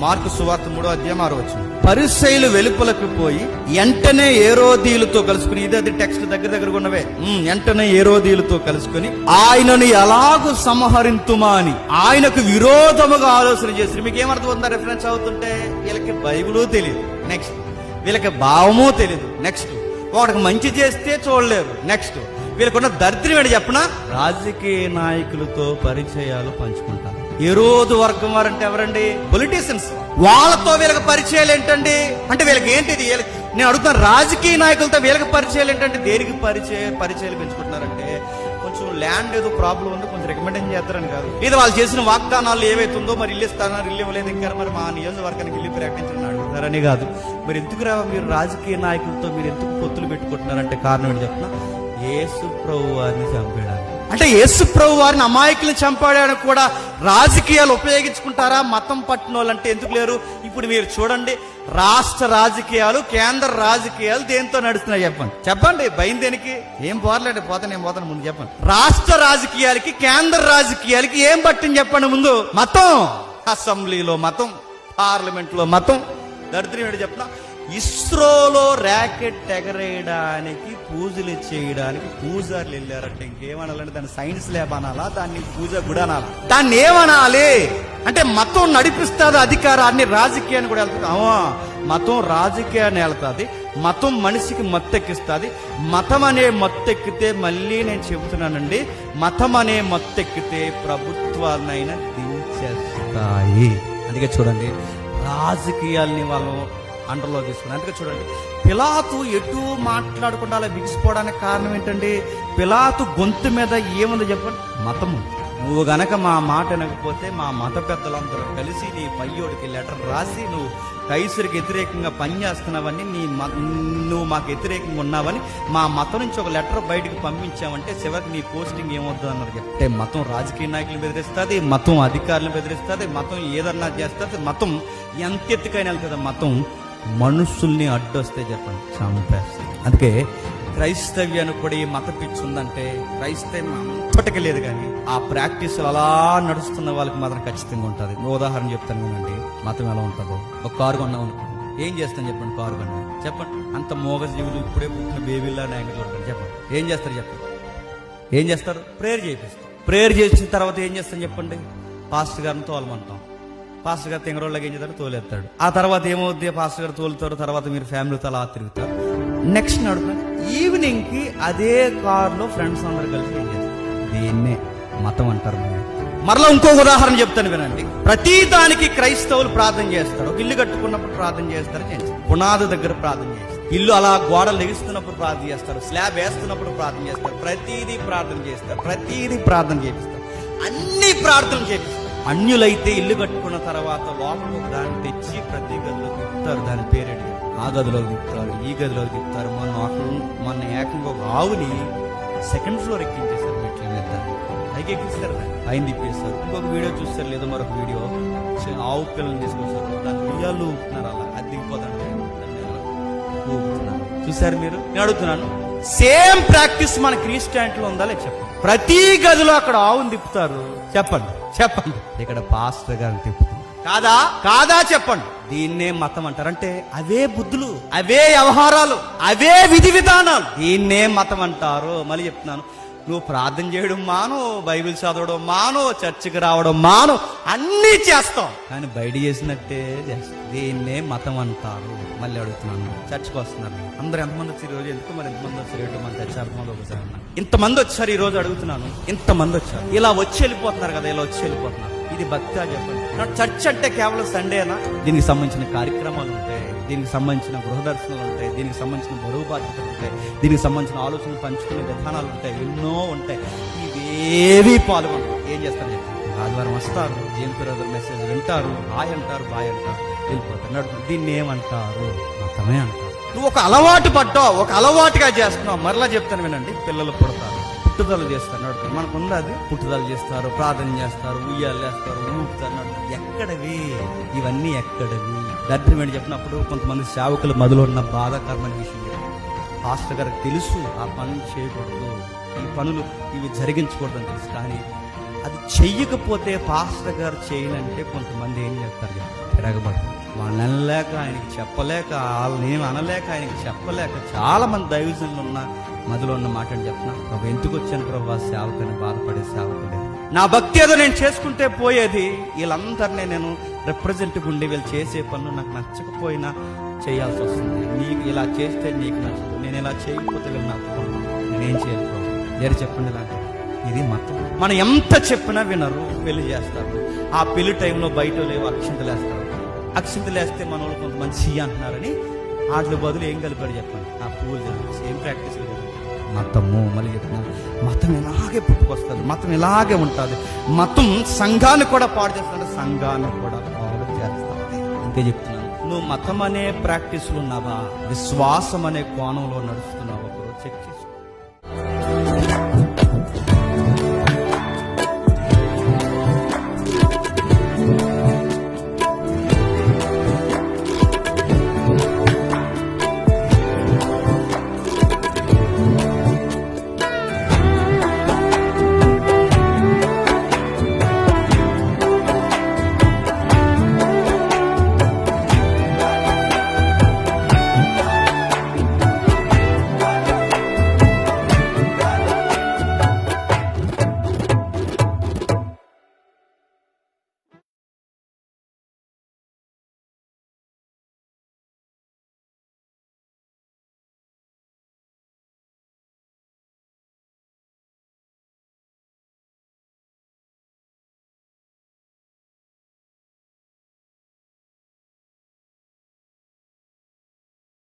Mark సువార్త 3:6. పరిసయ్యులు వెలుపలకు పోయి వెంటనే హేరోదీయులతో కలుసుకుని, ఇది టెక్స్ట్ దగ్గర ఉన్నవే, వెంటనే హేరోదీయులతో కలుసుకుని ఆయనను ఎలాగూ సంహరింతుమా అని ఆయనకు విరోధముగా ఆలోచన చేసి. మీకు ఏమర్థం అవుతుందా రెఫరెన్స్ అవుతుంటే? వీళ్ళకి బైబిలు తెలియదు, నెక్స్ట్ వీళ్ళకి భావము తెలియదు, నెక్స్ట్ ఒకటికి మంచి చేస్తే చూడలేరు, నెక్స్ట్ వీళ్ళకున్న దరిద్రం ఏంటి చెప్పనా? రాజకీయ నాయకులతో పరిచయాలు పంచుకుంటారు. హేరోదు వర్గం వారంటే ఎవరండి? పొలిటీషియన్స్. వాళ్ళతో వీళ్ళకి పరిచయాలు ఏంటండి అంటే వీళ్ళకి ఏంటిది? నేను అడుగుతాను, రాజకీయ నాయకులతో వీళ్ళకి పరిచయాలు ఏంటంటే దేనికి పరిచయాలు పెంచుకుంటున్నారంటే కొంచెం ల్యాండ్ ఏదో ప్రాబ్లం ఉంది, కొంచెం రికమెండేషన్ చేస్తారని కాదు. ఇది వాళ్ళు చేసిన వాగ్దానాలు ఏవైతుందో, మరి ఇల్లు ఇస్తారన్నారు, ఇల్లు ఇవ్వలేదు, ఇంకా మరి మా నియోజకవర్గానికి ఇల్లు ప్రకటించని అడుగుతారని కాదు. మరి ఎందుకు మీరు రాజకీయ నాయకులతో మీరు ఎందుకు పొత్తులు పెట్టుకుంటున్నారంటే కారణం ఏంటి చెప్పిన? యేసు ప్రభు వారిని చంపేయడానికి. అంటే యేసు ప్రభు వారిని అమాయకులను చంపాడని కూడా రాజకీయాలు ఉపయోగించుకుంటారా? మతం పట్టిన వాళ్ళంటే ఎందుకు లేరు? ఇప్పుడు మీరు చూడండి, రాష్ట్ర రాజకీయాలు, కేంద్ర రాజకీయాలు దేంతో నడుస్తున్నాయి చెప్పండి. భయం దేనికి? ఏం పోరలేండి, నేను పోతాను ముందు చెప్పండి. రాష్ట్ర రాజకీయాలకి, కేంద్ర రాజకీయాలకి ఏం పట్టింది చెప్పండి ముందు? మతం. అసెంబ్లీలో మతం, పార్లమెంట్ లో మతం. దరిద్రం ఏంటి చెప్పిన? ఇస్రోలో ర్యాకెట్ ఎగరేయడానికి, పూజలు చేయడానికి పూజారులు వెళ్ళారంటే ఇంకేమనాలంటే దాన్ని సైన్స్ ల్యాబ్ అనాలా, దాన్ని పూజ గుడి అనాలా? దాన్ని ఏమనాలి అంటే మతం నడిపిస్తుంది అధికారాన్ని, రాజకీయాన్ని కూడా వెళ్తుంది. మతం రాజకీయాన్ని వెళ్తుంది, మతం మనిషికి మత్తెక్కిస్తుంది. మతం అనే మత్తెక్కితే, మళ్ళీ నేను చెబుతున్నానండి, మతం అనే మత్తెక్కితే ప్రభుత్వాలనైనా దించేస్తాయి. అందుకే చూడండి, రాజకీయాల్ని వాళ్ళు అండర్లో తీసుకుని. అందుకే చూడండి, పిలాతు ఎటు మాట్లాడకుండా అలా బిగిసిపోవడానికి కారణం ఏంటండి? పిలాతు గొంతు మీద ఏముంది చెప్పండి? మతము. నువ్వు గనక మా మాట వినకపోతే మా మత పెద్దలందరూ కలిసి నీ పయ్యోడికి లెటర్ రాసి నువ్వు కైసరికి వ్యతిరేకంగా పనిచేస్తున్నావని, నువ్వు మాకు వ్యతిరేకంగా ఉన్నావని మా మతం నుంచి ఒక లెటర్ బయటకు పంపించావంటే చివరికి నీ పోస్టింగ్ ఏమవుతుంది అన్నారు. చెప్తే మతం రాజకీయ నాయకులను బెదిరిస్తుంది, మతం అధికారులను బెదిరిస్తుంది, మతం ఏదన్నా చేస్తుంది, మతం ఎంత ఎత్తుకైనా వెళ్తుంది. మతం మనుషుల్ని అడ్డొస్తే చెప్పండి చంపేస్తుంది. అందుకే క్రైస్తవ్యానికి కూడా ఈ మత పిచ్చి ఉందంటే క్రైస్తవం అంతటికి లేదు, కానీ ఆ ప్రాక్టీస్ అలా నడుస్తున్న వాళ్ళకి మాత్రం ఖచ్చితంగా ఉంటుంది. ఉదాహరణ చెప్తాను వినండి, మతం ఎలా ఉంటుందో. ఒక కారు కొన్నాం అనుకోండి, ఏం చేస్తాను చెప్పండి? కారు కొన్నా చెప్పండి, అంత మోగ జీవులు ఇప్పుడే పుట్టిన బేబీలా నాయకులు చూడండి చెప్పండి. ఏం చేస్తారు చెప్పండి? ఏం చేస్తారు? ప్రేయర్ చేపిస్తాం. ప్రేయర్ చేసిన తర్వాత ఏం చేస్తాం చెప్పండి? పాస్టర్ గారిని తోలమంటాం. పాస్టర్ గారు తెంగరోళ్ళకి ఏం చేస్తారు? తోలేస్తాడు. ఆ తర్వాత ఏమవుద్ది? పాస్టర్ గారు తోలుతారు, తర్వాత మీరు ఫ్యామిలీతో అలా తిరుగుతారు. నెక్స్ట్ నడుపుతారు. ఈవినింగ్ కి అదే కారులో ఫ్రెండ్స్ అందరు కలిసి ఏం చేస్తారు? దీన్నే మతం అంటారు. మరలా ఇంకో ఉదాహరణ చెప్తాను వినండి. ప్రతి దానికి క్రైస్తవులు ప్రార్థన చేస్తారు. ఒక ఇల్లు కట్టుకున్నప్పుడు ప్రార్థన చేస్తారు, పునాది దగ్గర ప్రార్థన చేస్తారు, ఇల్లు అలా గోడలు లెగిస్తున్నప్పుడు ప్రార్థన చేస్తారు, స్లాబ్ వేస్తున్నప్పుడు ప్రార్థన చేస్తారు, ప్రతిదీ ప్రార్థన చేస్తారు, ప్రతిదీ ప్రార్థన చేపిస్తారు, అన్ని ప్రార్థనలు చేపిస్తారు. అన్యులైతే ఇల్లు కట్టుకున్న తర్వాత లోపల ఒక దాన్ని తెచ్చి ప్రతి గదిలో తిప్పుతారు. దాని పేరేంటి? ఆ గదిలో తిప్పుతారు, ఈ గదిలో తిప్పుతారు. మొన్న ఏకంగా ఒక ఆవుని సెకండ్ ఫ్లోర్ ఎక్కించేస్తారు, మెట్ల మీద పైకి ఎక్కిస్తారు, పైన తిప్పేస్తారు. ఇంకొక వీడియో చూస్తారు, లేదా మరొక వీడియో ఆవు పిల్లల్ని తీసుకొస్తారు, దాని బియ్యాలు ఊపుతున్నారు, అలా అది దిగిపోతాడు ఊపుతున్నారు. చూసారు మీరు? నేను అడుగుతున్నాను, సేమ్ ప్రాక్టీస్ మన క్రిస్టియానిటీలో ఉందా లేదు చెప్పండి. ప్రతి గదిలో అక్కడ ఆవుని తిప్పుతారు, చెప్పండి ఇక్కడ పాస్టర్ గారిని తిప్పుతారు. కాదా చెప్పండి. దీన్నే మతం అంటారు. అంటే అవే బుద్ధులు, అవే వ్యవహారాలు, అవే విధి విధానాలు, దీన్నే మతం అంటారు. మళ్ళీ చెప్తున్నాను, నువ్వు ప్రార్థన చేయడం మాను, బైబిల్ చదవడం మాను, చర్చికి రావడం మాను, అన్నీ చేస్తావు, కానీ బయట చేసినట్టే చేస్తావు. దీన్నే మతం అంటారు. మళ్ళీ అడుగుతున్నాను, చర్చికి వస్తున్నారు అందరు ఎంతమంది వచ్చారు ఈరోజు? ఎందుకు మరి ఎంతమంది వచ్చారు? మన చర్చ అర్థమంది ఒకసారి ఇంతమంది వచ్చారు ఈరోజు అడుగుతున్నాను. ఇంతమంది వచ్చారు, ఇలా వచ్చి వెళ్ళిపోతున్నారు కదా, ఇలా వచ్చి వెళ్ళిపోతున్నారు. ఇది భక్తిగా చెప్పండి. చర్చ్ అంటే కేవలం సండేనా? దీనికి సంబంధించిన కార్యక్రమాలు ఉంటాయి, దీనికి సంబంధించిన గృహదర్శనాలు ఉంటాయి, దీనికి సంబంధించిన బరువు బాధ్యతలు ఉంటాయి, దీనికి సంబంధించిన ఆలోచనలు పంచుకునే విధానాలు ఉంటాయి, ఎన్నో ఉంటాయి. ఇవేవి పాల్గొంటారు. ఏం చేస్తారు చెప్పండి? ఆదివారం వస్తారు, జేంపీరాజు మెసేజ్ వింటారు, హాయ్ అంటారు, బాయ్ అంటారు, వెళ్ళిపోతారు. దీన్ని ఏమంటారు? మతమే అంటారు. నువ్వు ఒక అలవాటు పడ్డావు, ఒక అలవాటుగా చేస్తున్నావు. మరలా చెప్తాను వినండి, పిల్లలు పుడతారు, పుట్టుదల చేస్తారు, నడుపుతారు. మనకు ఉంది అది. పుట్టుదల చేస్తారు, ప్రార్థన చేస్తారు, ఉయ్యాలు వేస్తారు, ఊపుతారు, నడుపుతారు. ఎక్కడవి ఇవన్నీ? ఎక్కడవి? దరిద్రం ఏంటి చెప్పినప్పుడు కొంతమంది సేవకులు మొదలు ఉన్న బాధాకరమైన విషయం పాస్టర్ గారికి తెలుసు, ఆ పనులు చేయకూడదు, ఈ పనులు ఇవి జరిగించకూడదని తెలుసు, కానీ అది చెయ్యకపోతే పాస్టర్ గారు చేయనంటే కొంతమంది ఏం చేస్తారు, తిరగబడతారు. వాళ్ళని అనలేక, ఆయనకి చెప్పలేక, వాళ్ళని ఏమి అనలేక, ఆయనకి చెప్పలేక చాలా మంది దైవజనులు ఉన్న మధ్యలో ఉన్న మాట అని చెప్తున్నా, ప్రభు ఎందుకు వచ్చాను ప్రభు సేవకుని బాధపడే సేవకుడే, నా భక్తి ఏదో నేను చేసుకుంటే పోయేది, వీళ్ళందరినీ నేను రిప్రజెంట్గా ఉండి వీళ్ళు చేసే పనులు నాకు నచ్చకపోయినా చేయాల్సి వస్తుంది. నీకు ఇలా చేస్తే నీకు నచ్చదు, నేను ఇలా చేయకపోతే వీళ్ళు నాకు నేనేం చేయాలి ప్రభు, వేరే చెప్పండి నాకు. ఇది మతం. మనం ఎంత చెప్పినా వినరు, పెళ్లి చేస్తారు. ఆ పెళ్లి టైంలో బయట లేవు అక్షింతలు వేస్తారు. అక్షింతలు వేస్తే మన వాళ్ళు కొంతమంది సి అంటున్నారని వాటి బదులు ఏం కలిపాడు చెప్పండి, ఆ పువ్వులు సేమ్ ప్రాక్టీస్. మతము మళ్ళీ చెప్తున్నారు, మతం ఇలాగే పుట్టుకొస్తుంది, మతం ఇలాగే ఉంటుంది. మతం సంఘాన్ని కూడా పాడు చేస్తుంది, సంఘాన్ని కూడా పాడు చేస్తుంది. అంతే చెప్తున్నాను. నువ్వు మతం అనే ప్రాక్టీస్లో ఉన్నావా, విశ్వాసం అనే కోణంలో నడుస్తున్నావా, చెక్ చేసుకో.